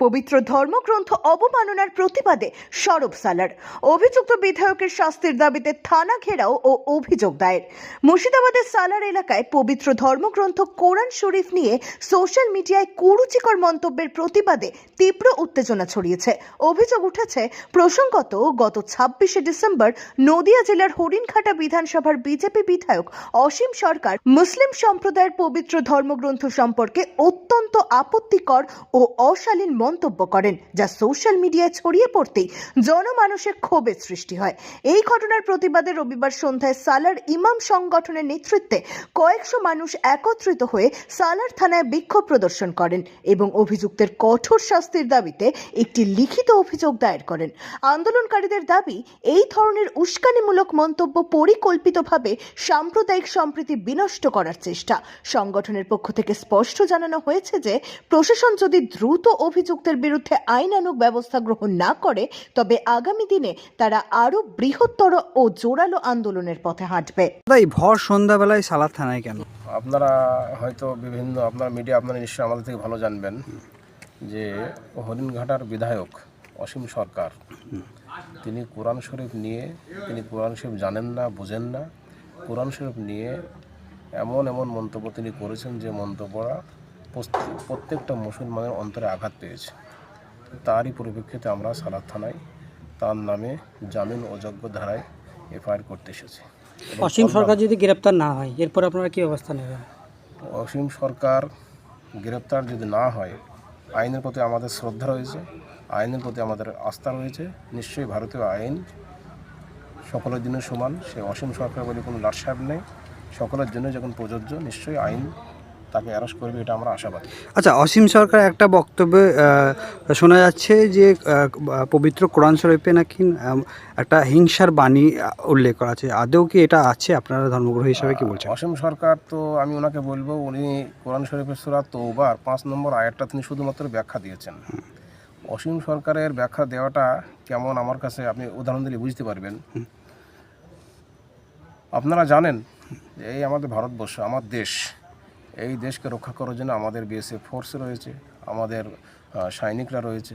পবিত্র ধর্মগ্রন্থ অবমাননার প্রতিবাদে সরব সালার। অভিযুক্ত বিধায়কের শাস্তির দাবিতে থানা ঘেরাও ও অভিযোগ দায়ের। মুর্শিদাবাদের সালার এলাকায় পবিত্র ধর্মগ্রন্থ কোরআন শরীফ নিয়ে সোশ্যাল মিডিয়ায় কুরুচিকর মন্তব্যের প্রতিবাদে তীব্র উত্তেজনা ছড়িয়েছে। অভিযোগ উঠেছে প্রসঙ্গত গত 26শে ডিসেম্বর নদিয়া জেলার হরিণঘাটা বিধানসভার বিজেপি বিধায়ক অসীম সরকার মুসলিম সম্প্রদায়ের পবিত্র ধর্মগ্রন্থ সম্পর্কে অত্যন্ত আপত্তিকর ও অশালীন মন্তব্য করেন, যা সোশ্যাল মিডিয়ায় ছড়িয়ে পড়তেই জনমানসের ক্ষোভের সৃষ্টি হয়। এই ঘটনার প্রতিবাদে রবিবার সন্ধ্যায় সালার ইমাম সংগঠনের নেতৃত্বে কয়েকশো মানুষ একত্রিত হয়ে সালার থানায় বিক্ষোভ প্রদর্শন করেন এবং অভিযুক্তের কঠোর শাস্তির দাবিতে একটি লিখিত অভিযোগ দায়ের করেন। আন্দোলনকারীদের দাবি, এই ধরনের উস্কানিমূলক মন্তব্য পরিকল্পিতভাবে সাম্প্রদায়িক সম্প্রীতি বিনষ্ট করার চেষ্টা। সংগঠনের পক্ষ থেকে স্পষ্ট জানানো হয়েছে যে প্রশাসন যদি দ্রুত অভিযুক্তের বিরুদ্ধে আইনানুগ ব্যবস্থা গ্রহণ না করে, তবে আগামী দিনে তারা আরো বৃহত্তর ও জোরালো আন্দোলনের পথে হাঁটবে। তাই ভর সন্ধ্যাবেলায় সালার থানায় কেন? আপনারা হয়তো বিভিন্ন আপনার মিডিয়া আপনারা নিশ্চয়ই আমাদের থেকে ভালো জানবেন যে হরিণঘাটার বিধায়ক অসীম সরকার তিনি কোরআন শরীফ নিয়ে কোরআন শরীফ জানেন না, বোঝেন না। কোরআন শরীফ নিয়ে এমন মন্তব্য তিনি করেছেন যে মন্তব্যরা প্রত্যেকটা মুসলমানের অন্তরে আঘাত পেয়েছে। তারই পরিপ্রেক্ষিতে আমরা সালার থানায় তার নামে জামিন অযোগ্য ধারায় এফআইআর করতে এসেছি। অসীম সরকার যদি গ্রেপ্তার না হয়, এরপর আপনারা কি অবস্থা নেবেন? অসীম সরকার গ্রেপ্তার যদি না হয়, আইনের প্রতি আমাদের শ্রদ্ধা রয়েছে, আইনের প্রতি আমাদের আস্থা রয়েছে। নিশ্চয়ই ভারতীয় আইন সকলের জন্য সমান। সে অসীম সরকার বলে কোনো লাট সাহেব নেই, সকলের জন্য যখন প্রযোজ্য, নিশ্চয়ই আইন তাকে অ্যারেস্ট করবে, এটা আমরা আশাবাদী। আচ্ছা, অসীম সরকার একটা বক্তব্যে শোনা যাচ্ছে যে পবিত্র কোরআন শরীফে নাকি একটা হিংসার বাণী উল্লেখ করা আছে। আদৌ কি এটা আছে? আপনারা ধর্মগুরু হিসাবে কি বলছেন? অসীম সরকার তো আমি ওনাকে বলবো, উনি কোরআন শরীফের সূরা তওবার 5 নম্বর আয়াতটা তিনি শুধুমাত্র ব্যাখ্যা দিয়েছেন। অসীম সরকারের ব্যাখ্যা দেওয়াটা কেমন আমার কাছে আপনি উদাহরণ দিলে বুঝতে পারবেন। আপনারা জানেন যে এই আমাদের ভারতবর্ষ, আমার দেশ, এই দেশকে রক্ষা করার জন্য আমাদের বিএসএফ ফোর্স রয়েছে, আমাদের সৈনিকরা রয়েছে,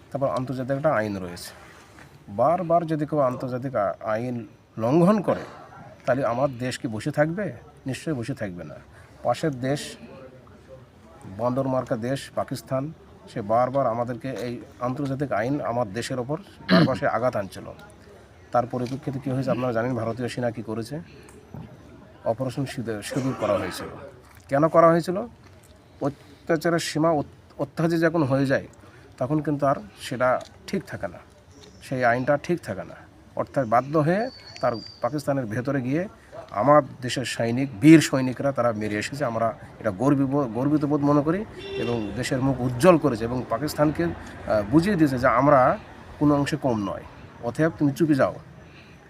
তারপর আন্তর্জাতিক একটা আইন রয়েছে। বারবার যদি কেউ আন্তর্জাতিক আইন লঙ্ঘন করে, তাহলে আমার দেশ কি বসে থাকবে? নিশ্চয়ই বসে থাকবে না। পাশের দেশ, বান্দর মার্কা দেশ পাকিস্তান, সে বারবার আমাদেরকে এই আন্তর্জাতিক আইন আমার দেশের ওপর বারবার সে আঘাত আনছিল। তার পরিপ্রেক্ষিতে কী হয়েছে আপনারা জানেন, ভারতীয় সেনা কী করেছে? অপারেশন সিঁদুর করা হয়েছিল। কেন করা হয়েছিল? অত্যাচারের সীমা অত্যাচার যখন হয়ে যায়, তখন কিন্তু আর সেটা ঠিক থাকে না, সেই আইনটা ঠিক থাকে না। অর্থাৎ বাধ্য হয়ে তার পাকিস্তানের ভেতরে গিয়ে আমার দেশের সৈনিক, বীর সৈনিকরা তারা মেরে এসেছে। আমরা এটা গর্বিত বোধ মনে করি এবং দেশের মুখ উজ্জ্বল করেছে এবং পাকিস্তানকে বুঝিয়ে দিয়েছে যে আমরা কোনো অংশে কম নয়, অতএব তুমি চুপে যাও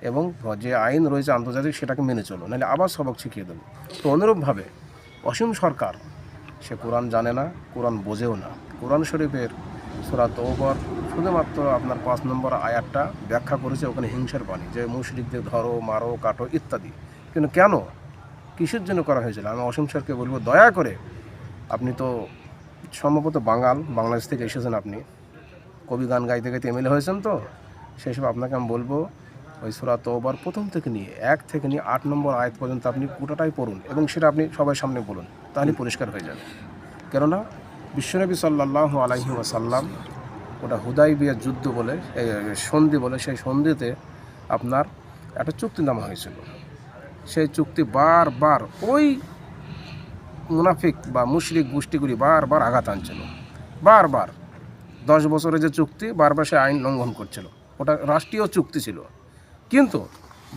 এবং যে আইন রয়েছে আন্তর্জাতিক সেটাকে মেনে চলো, নাহলে আবার সবক শিখিয়ে দেবো। তো অনুরূপভাবে অসীম সরকার, সে কোরআন জানে না, কোরআন বোঝেও না। কোরআন শরীফের সূরা তওবার শুধুমাত্র আপনার 5 নম্বর আয়াতটা ব্যাখ্যা করেছে, ওখানে হিংসার বাণী, যে মুশরিকদের ধরো, মারো, কাটো ইত্যাদি। কিন্তু কেন, কিসের জন্য করা হয়েছিল? আমি অসীম সরকারকে বলবো, দয়া করে আপনি তো সম্ভবত বাংলাদেশ থেকে এসেছেন, আপনি কবি গান গাইতে গাইতে এমএলএ হয়েছেন, তো সেই হিসেবে আপনাকে আমি বলবো ওই সূরা তওবার প্রথম থেকে নিয়ে 1 থেকে নিয়ে 8 নম্বর আয়াত পর্যন্ত আপনি পুরোটাই পড়ুন এবং সেটা আপনি সবার সামনে বলুন, তাহলে পরিষ্কার হয়ে যাবে। কেননা বিশ্বনবী সাল্লাল্লাহু আলাইহি ওয়াসাল্লাম ওটা হুদাইবিয়া যুদ্ধ বলে, সন্ধি বলে, সেই সন্ধিতে আপনার একটা চুক্তিনামা হয়েছিল। সেই চুক্তি বারবার ওই মুনাফিক বা মুশরিক গোষ্ঠীগুলি বারবার আঘাত আনছিল। বারবার 10 বছরের যে চুক্তি, বারবার সে আইন লঙ্ঘন করছিল। ওটা রাষ্ট্রীয় চুক্তি ছিল, কিন্তু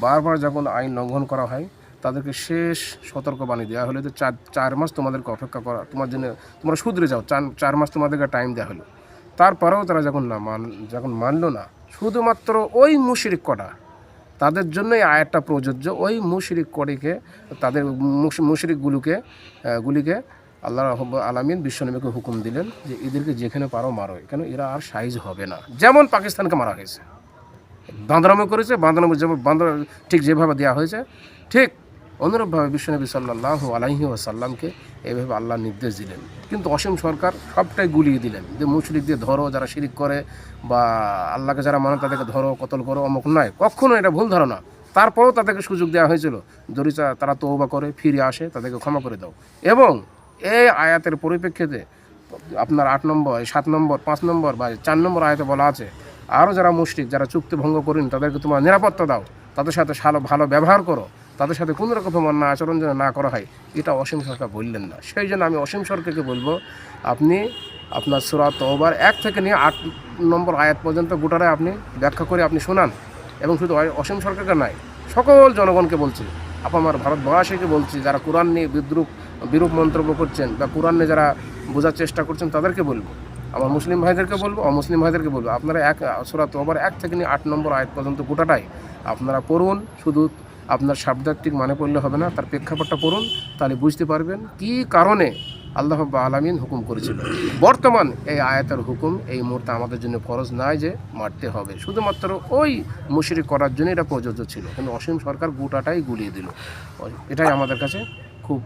বারবার যখন আইন লঙ্ঘন করা হয়, তাদেরকে শেষ সতর্কবাণী দেওয়া হলো যে 4 মাস তোমাদেরকে অপেক্ষা করা, তোমার জন্য তোমরা শুধরে যাও, 4 মাস তোমাদেরকে টাইম দেওয়া হলো। তারপরেও তারা যখন মানলো না, শুধুমাত্র ওই মুশরিক কটা, তাদের জন্যই আয়াতটা প্রযোজ্য। ওই মুশরিক কটিকে, তাদের মুশরিকগুলিকে আল্লাহ রাব্বুল আলামিন বিশ্বনবীকে হুকুম দিলেন যে এদেরকে যেখানে পারো মারো, কেন এরা আর সাইজ হবে না। যেমন পাকিস্তানকে মারা হয়েছে, বান্দরামো করেছে, বান্দরামো যেমন ঠিক যেভাবে দেওয়া হয়েছে, ঠিক অনুরূপভাবে বিশ্বনবী সাল্লাল্লাহু আলাইহি ওয়াসাল্লামকে এইভাবে আল্লাহ নির্দেশ দিলেন, কিন্তু অসীম সরকার সবটাই গুলিয়ে দিলেন যে মুশরিকদের ধরো, যারা শিরিক করে বা আল্লাহকে যারা মানে তাদেরকে ধরো, কতল করো, অমুক নয়, কখনো এটা ভুল ধারণা। তারপরেও তাদেরকে সুযোগ দেওয়া হয়েছিল, যদি তারা তওবা করে ফিরে আসে তাদেরকে ক্ষমা করে দাও। এবং এই আয়াতের পরিপ্রেক্ষিতে আপনার 8 নম্বর, 7 নম্বর, 5 নম্বর বা 4 নম্বর আয়াতে বলা আছে, আরও যারা মুশরিক, যারা চুক্তি ভঙ্গ করেন তাদেরকে তোমার নিরাপত্তা দাও, তাদের সাথে ভালো ব্যবহার করো, তাদের সাথে কোনো রকম অন্যায় আচরণ যেন না করা হয়। এটা অসীম সরকার বললেন না। সেই জন্য আমি অসীম সরকারকে বলবো, আপনি আপনার সূরা তওবার 1 থেকে নিয়ে 8 নম্বর আয়াত পর্যন্ত গোটারে আপনি ব্যাখ্যা করে আপনি শোনান। এবং শুধু অসীম সরকারকে নয়, সকল জনগণকে বলছি, আমার ভারতবাসীকে বলছি, যারা কোরআন নিয়ে বিরূপ মন্তব্য করছেন বা কোরআন নিয়ে যারা বোঝার চেষ্টা করছেন তাদেরকে বলবো, আমার মুসলিম ভাইদেরকে বলবো, অমুসলিম ভাইদেরকে বলবো, আপনারা সূরা তওবার 1 থেকে নিয়ে 8 নম্বর আয়াত পর্যন্ত গোটাটাই আপনারা পড়ুন। শুধু আপনার শাব্দিক মানে পড়লে হবে না, তার প্রেক্ষাপটটা পড়ুন, তাহলে বুঝতে পারবেন কী কারণে আল্লাহ রাব্বুল আলামিন হুকুম করেছিল। বর্তমান এই আয়াতের হুকুম এই মুহূর্তে আমাদের জন্য ফরজ নয় যে মারতে হবে, শুধুমাত্র ওই মুশরিক করার জন্য এটা প্রযোজ্য ছিল, কিন্তু অসীম সরকার গোটাটাই গুলিয়ে দিল। এটাই আমাদের কাছে খুব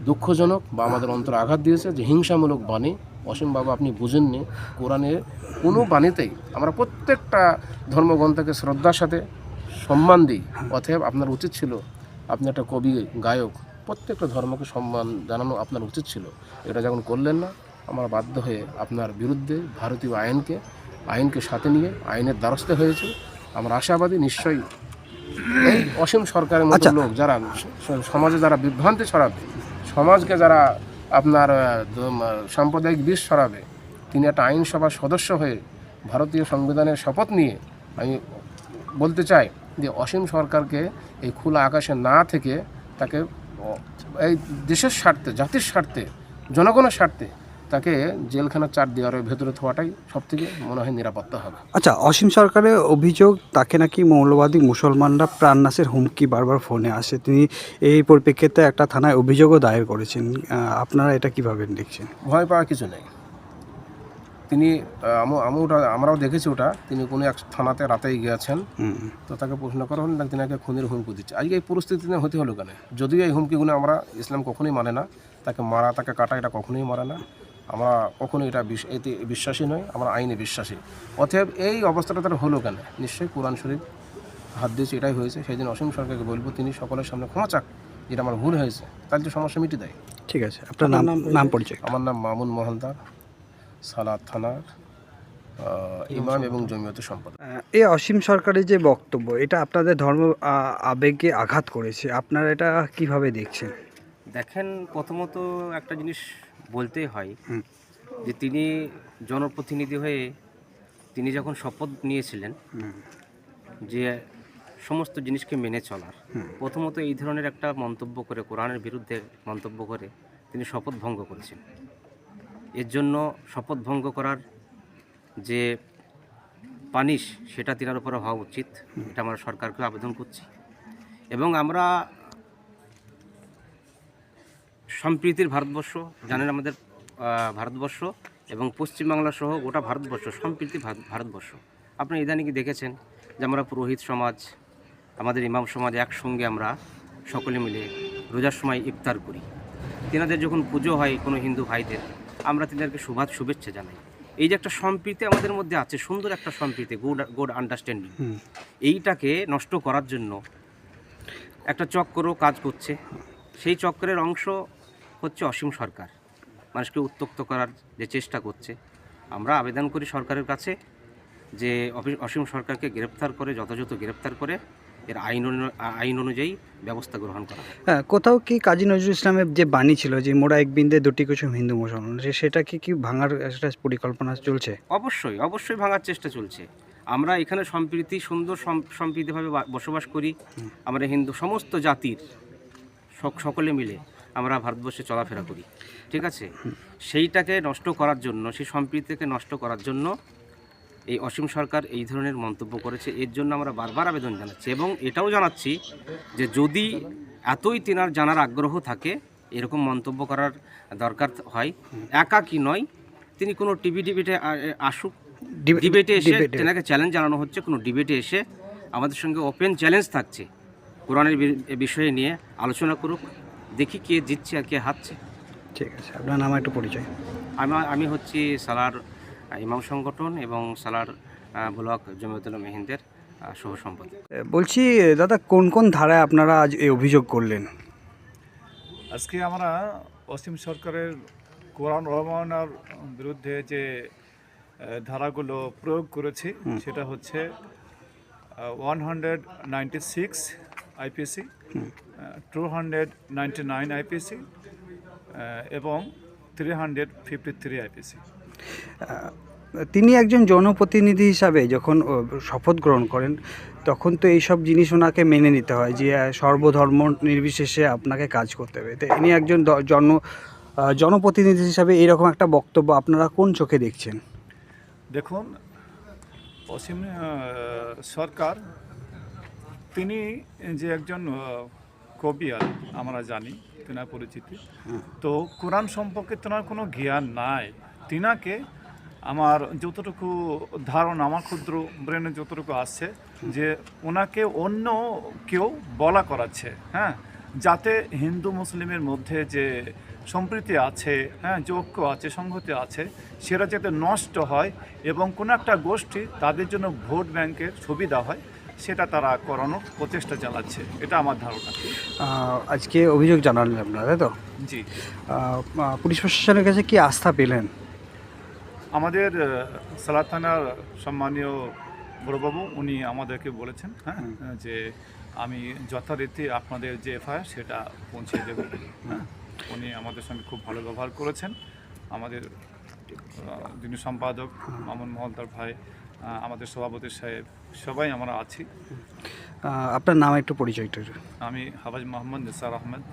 দুঃখজনক বা আমাদের অন্তরে আঘাত দিয়েছে যে হিংসামূলক বাণী। অসীম বাবা, আপনি বুঝেননি, কোরআনের কোনো বাণীতেই আমরা প্রত্যেকটা ধর্মগ্রন্থকে শ্রদ্ধার সাথে সম্মান দিই। অতএব আপনার উচিত ছিল, আপনি একটা কবি গায়ক, প্রত্যেকটা ধর্মকে সম্মান জানানো আপনার উচিত ছিল। এটা যখন করলেন না, আমরা বাধ্য হয়ে আপনার বিরুদ্ধে ভারতীয় আইনকে সাথে নিয়ে আইনের দ্বারস্থ হয়েছে। আমরা আশাবাদী নিশ্চয়ই এই অসীম সরকারের মতো লোক যারা সমাজে যারা বিভ্রান্তি ছড়াবে, সমাজকে যারা আপনার সাম্প্রদায়িক বিষ ছড়াবে, তিনি একটা আইনসভার সদস্য হয়ে ভারতীয় সংবিধানের শপথ নিয়ে আমি বলতে চাই যে অসীম সরকারকে এই খোলা আকাশে না থেকে তাকে এই দেশের স্বার্থে, জাতির স্বার্থে, জনগণের স্বার্থে তাকে জেলখানার 4 দেওয়ারের ভেতরে থাকাটাই সবথেকে মনে হয় নিরাপত্তা হবে। আচ্ছা, অসীম সরকারের অভিযোগ, তাকে নাকি মৌলবাদী মুসলমানরা প্রাণনাশের হুমকি বারবার ফোনে আসে। তিনি এই পরিপ্রেক্ষিতে একটা থানায় অভিযোগও দায়ের করেছেন। আপনারা এটা কিভাবে দেখছেন? ভয় পাওয়ার কিছু নেই। তিনি আমরাও দেখেছি ওটা, তিনি কোনো এক থানাতে রাতেই গিয়েছেন, তো তাকে প্রশ্ন করা হল না, তিনাকে খুনের হুমকি দিচ্ছে। আজকে এই পরিস্থিতিতে হতে হলো কেন? যদিও এই হুমকিগুলো আমরা ইসলাম কখনোই মানে না, তাকে মারা, তাকে কাটা, এটা কখনোই মারে না। আমরা কখনোই এতে বিশ্বাসী নয়, আমরা আইনে বিশ্বাসী। অতএব এই অবস্থাটা তার হলো কেন? নিশ্চয়ই কোরআন শরীফ হাত দিয়েছে, এটাই হয়েছে। সেই জন্য অসীম সরকারকে বলবো, তিনি সকলের সামনে ক্ষমা চাক, যেটা আমার ভুল হয়েছে, তাহলে তো সমস্যা মিটে দেয়। ঠিক আছে, আপনার নাম পরিচয়? আমার নাম মামুন মহালদার, সালাদ থানার ইমাম এবং জমিয়তের সম্পাদক। এই অসীম সরকারের যে বক্তব্য, এটা আপনাদের ধর্ম আবেগে আঘাত করেছে, আপনারা এটা কিভাবে দেখছেন? দেখেন, প্রথমত একটা জিনিস বলতেই হয় যে তিনি জনপ্রতিনিধি হয়ে তিনি যখন শপথ নিয়েছিলেন যে সমস্ত জিনিসকে মেনে চলার, প্রথমত এই ধরনের একটা মন্তব্য করে, কোরআনের বিরুদ্ধে মন্তব্য করে তিনি শপথ ভঙ্গ করেছেন। এর জন্য শপথ ভঙ্গ করার যে পানিশ, সেটা তিনার উপরে হওয়া উচিত, এটা আমরা সরকারকে আবেদন করছি। এবং আমরা সম্প্রীতির ভারতবর্ষ, জানেন আমাদের ভারতবর্ষ এবং পশ্চিমবাংলা সহ গোটা ভারতবর্ষ সম্প্রীতির ভারতবর্ষ। আপনি ইদানিং দেখেছেন যে আমরা পুরোহিত সমাজ, আমাদের ইমাম সমাজ একসঙ্গে আমরা সকলে মিলে রোজার সময় ইফতার করি। তেনাদের যখন পুজো হয় কোনো হিন্দু ভাইদের, আমরা তেনাদেরকে শুভেচ্ছা জানাই। এই যে একটা সম্প্রীতি আমাদের মধ্যে আছে, সুন্দর একটা সম্প্রীতি, গুড আন্ডারস্ট্যান্ডিং, এইটাকে নষ্ট করার জন্য একটা চক্র কাজ করছে। সেই চক্রের অংশ হচ্ছে অসীম সরকার, মানুষকে উত্ত্যক্ত করার যে চেষ্টা করছে। আমরা আবেদন করি সরকারের কাছে যে অসীম সরকারকে গ্রেপ্তার করে, যথাযথ গ্রেপ্তার করে এর আইন অনুযায়ী ব্যবস্থা গ্রহণ করা হয়। হ্যাঁ, কোথাও কি কাজী নজরুল ইসলামের যে বাণী ছিল যে মোরা এক বিন্দে দুটি কুসুম হিন্দু মুসলমান, সেটাকে কি ভাঙার একটা পরিকল্পনা চলছে? অবশ্যই ভাঙার চেষ্টা চলছে। আমরা এখানে সম্প্রীতি, সুন্দর সম্প্রীতিভাবে বসবাস করি। আমরা হিন্দু সমস্ত জাতির সকলে মিলে আমরা ভারতবর্ষে চলাফেরা করি, ঠিক আছে? সেইটাকে নষ্ট করার জন্য, সেই সম্প্রীতিকে নষ্ট করার জন্য এই অসীম সরকার এই ধরনের মন্তব্য করেছে। এর জন্য আমরা বারবার আবেদন জানাচ্ছি এবং এটাও জানাচ্ছি যে যদি এতই তেনার জানার আগ্রহ থাকে, এরকম মন্তব্য করার দরকার হয়, একাকী নয়, তিনি কোনো ডিবেটে আসুক, ডিবেটে এসে তেনাকে চ্যালেঞ্জ জানানো হচ্ছে, কোনো ডিবেটে এসে আমাদের সঙ্গে ওপেন চ্যালেঞ্জ থাকছে কোরআনের বিষয়ে নিয়ে আলোচনা করুক, দেখি কে জিতছে আর কে হারছে। ঠিক আছে, আপনার নাম একটু পরিচয়। আমি হচ্ছি সালার ইমাম সংগঠন এবং সালার ব্লক জমিয়তুল মেহিনদের সহ সম্পাদক। বলছি দাদা, কোন কোন ধারায় আপনারা আজ এই অভিযোগ করলেন? আজকে আমরা পশ্চিম সরকারের কোরআন অবমাননার বিরুদ্ধে যে ধারাগুলো প্রয়োগ করেছি সেটা হচ্ছে 196 আইপিসি, 299 আইপিসি এবং 353 আইপিসি। তিনি একজন জনপ্রতিনিধি হিসাবে যখন শপথ গ্রহণ করেন, তখন তো এইসব জিনিস ওনাকে মেনে নিতে হয় যে সর্বধর্ম নির্বিশেষে আপনাকে কাজ করতে হবে। তো ইনি একজন জনপ্রতিনিধি হিসাবে এইরকম একটা বক্তব্য আপনারা কোন চোখে দেখছেন? দেখুন, পশ্চিম সরকার তিনি যে একজন কবি আর আমরা জানি তেনার পরিচিতি, তো কোরআন সম্পর্কে তেনার কোনো জ্ঞান নাই। তিনাকে আমার যতটুকু ধারণা, আমার ক্ষুদ্র ব্রেনে যতটুকু আসছে, যে ওনাকে অন্য কেউ বলা করাচ্ছে, হ্যাঁ, যাতে হিন্দু মুসলিমের মধ্যে যে সম্প্রীতি আছে, হ্যাঁ, যে ঐক্য আছে, সংহতি আছে, সেটা যাতে নষ্ট হয় এবং কোনো একটা গোষ্ঠী তাদের জন্য ভোট ব্যাংকের সুবিধা হয়, সেটা তারা করানোর প্রচেষ্টা চালাচ্ছে। এটা আমার ধারণা। আজকে অভিযোগ জানালেন আপনারা, তাই তো? জি, পুলিশ প্রশাসনের কাছে কি আস্থা পেলেন? আমাদের সালার থানার সম্মানীয় বড়বাবু উনি আমাদেরকে বলেছেন, হ্যাঁ, যে আমি যথারীতি আপনাদের যে এফআইআর সেটা পৌঁছে দেব। হ্যাঁ, উনি আমাদের সঙ্গে খুব ভালো ব্যবহার করেছেন। আমাদের যিনি সম্পাদক মামুন মহলদার ভাই, আমাদের সভাপতি সাহেব, সবাই আমরা আছি। আপনার নাম একটু পরিচয়টা। আমি হাফেজ মোহাম্মদ নিসার আহমেদ।